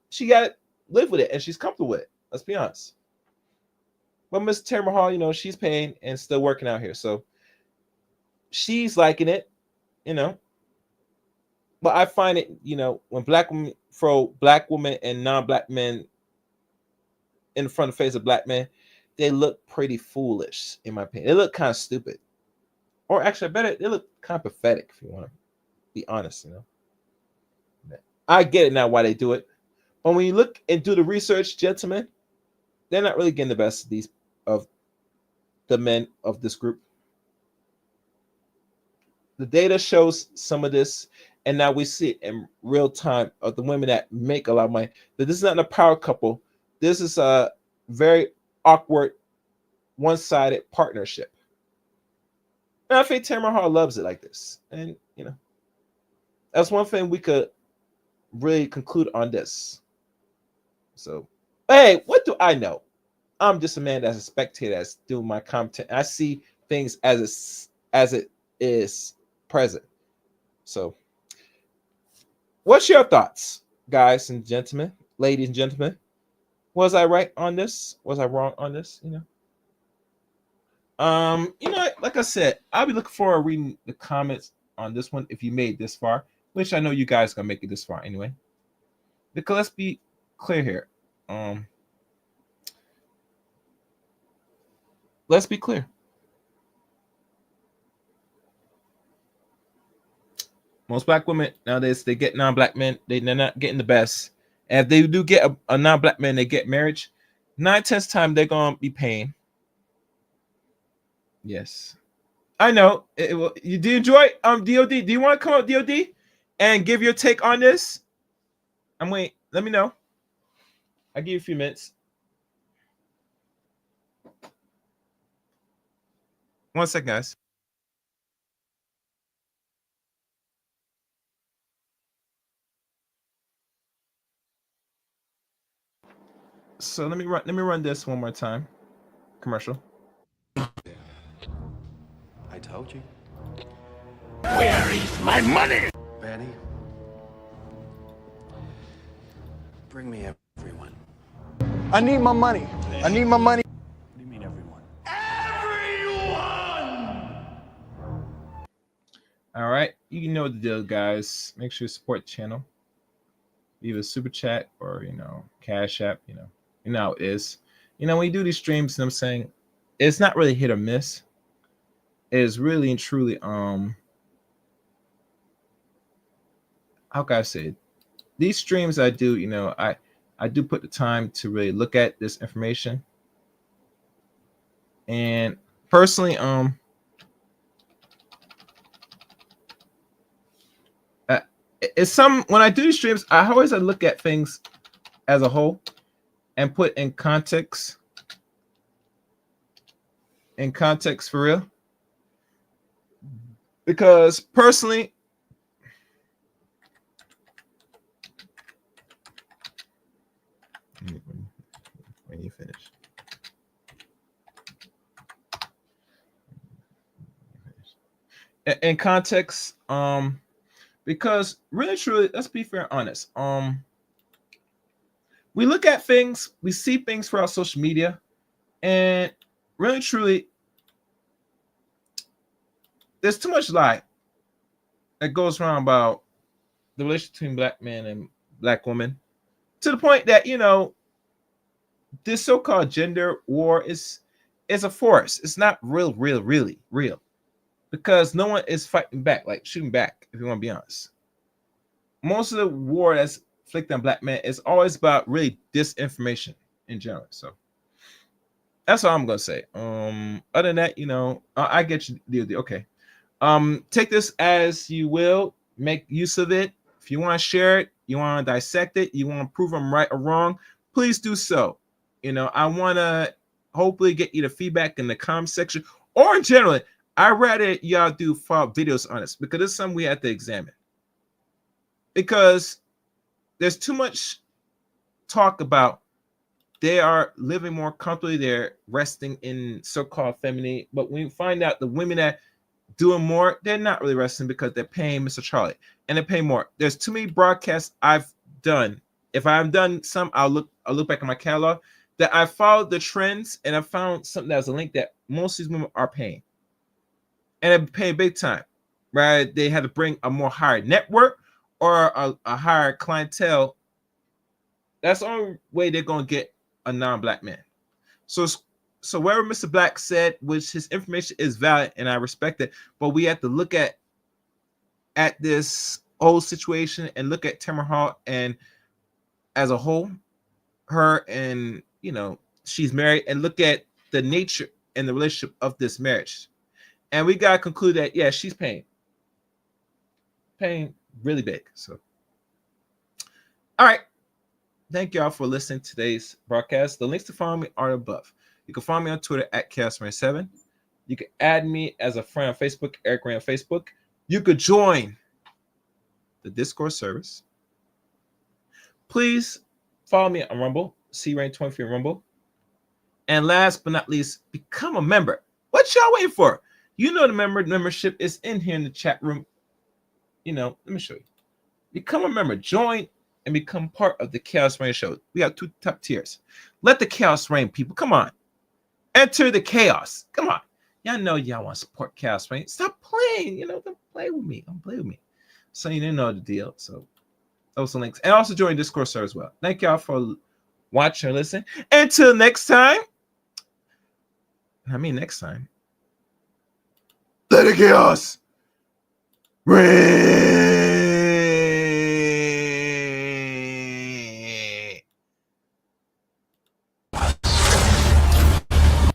she got to live with it, and she's comfortable with it. Let's be honest. But Miss Tamron Hall, she's paying and still working out here, so she's liking it, But I find it, when black women throw black women and non-black men in front of the face of black men, they look pretty foolish, in my opinion. They look kind of stupid. Or actually, better, they look kind of pathetic, if you want to be honest, I get it now why they do it. But when you look and do the research, gentlemen, they're not really getting the best of the men of this group. The data shows some of this, and now we see it in real time of the women that make a lot of money. That this is not a power couple. This is a very awkward, one-sided partnership. And I think Tamron Hall loves it like this. And, that's one thing we could really conclude on this. So, hey, what do I know? I'm just a man that's a spectator that's doing my content. I see things as it is present. So, what's your thoughts, guys and gentlemen, ladies and gentlemen? Was I right on this? Was I wrong on this? Like I said, I'll be looking forward to reading the comments on this one if you made this far, which I know you guys are gonna make it this far anyway. Because let's be clear here. Let's be clear. Most black women nowadays, they get non-black men, they're not getting the best. And if they do get a non-black man, they get marriage, 9/10 time they're gonna be paying. Yes, I know. You do enjoy DOD? Do you want to come up, DOD, and give your take on this? I'm waiting. Let me know. I'll give you a few minutes. 1 second, guys. So let me run this one more time. Commercial. I told you. Where is my money? Benny, bring me everyone. I need my money. I need my money. What do you mean everyone? All right, you know the deal, guys. Make sure you support the channel. Either super chat or Cash App. You know how it is. When you do these streams, I'm saying it's not really hit or miss. It's really and truly how can I say it? These streams I do, I do put the time to really look at this information. And personally, it's when I do these streams, I always look at things as a whole and put in context. In context for real. Because personally, when you finish. In context, because really truly, let's be fair and honest. We look at things, we see things throughout social media, and really truly, there's too much lie that goes around about the relationship between black men and black women, to the point that this so-called gender war is a force. It's not really real, because no one is fighting back, like shooting back. If you want to be honest, most of the war that's inflicted on black men is always about really disinformation in general. So that's all I'm gonna say. Other than that, I get you. Okay. Take this as you will. Make use of it. If you want to share it, you want to dissect it, you want to prove I'm right or wrong, please do so. You know, I want to hopefully get you the feedback in the comment section, or in general. I'd rather y'all do follow-up videos on this, because it's something we have to examine. Because there's too much talk about they are living more comfortably, they're resting in so-called femininity, but when you find out the women that doing more, they're not really resting because they're paying Mr. Charlie, and they're paying more. There's too many broadcasts I've done. If I've done some, I'll look back at my catalog, that I followed the trends, and I found something that was a link that most of these women are paying, and they're paying big time, right? They had to bring a more higher network or a higher clientele. That's the only way they're going to get a non-black man. So whatever Mr. Black said, which his information is valid and I respect it, but we have to look at this whole situation and look at Tamron Hall and as a whole, her, and you know, she's married, and look at the nature and the relationship of this marriage. And we gotta conclude that yeah, she's paying really big. So all right. Thank y'all for listening to today's broadcast. The links to follow me are above. You can follow me on Twitter at ChaosRain7. You can add me as a friend on Facebook, Eric Ray on Facebook. You could join the Discord service. Please follow me on Rumble, CRain23 on Rumble. And last but not least, become a member. What y'all waiting for? You know the membership is in here in the chat room. You know, let me show you. Become a member. Join and become part of the Chaos Reign show. We have 2 top tiers. Let the chaos reign, people. Come on. Enter the chaos. Come on. Y'all know y'all want to support Chaos Reign. Stop playing. You know, don't play with me. Don't play with me. So you didn't know the deal. So those are links. And also join Discord server as well. Thank y'all for watching or listening. Until next time. I mean next time. Let the chaos reign.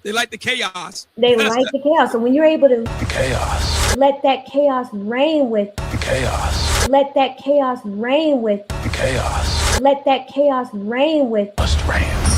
They like the chaos. They like the chaos. So when you're able to Chaos. let that chaos reign with, Chaos. let that chaos reign with, Chaos. let that chaos reign with, Must reign.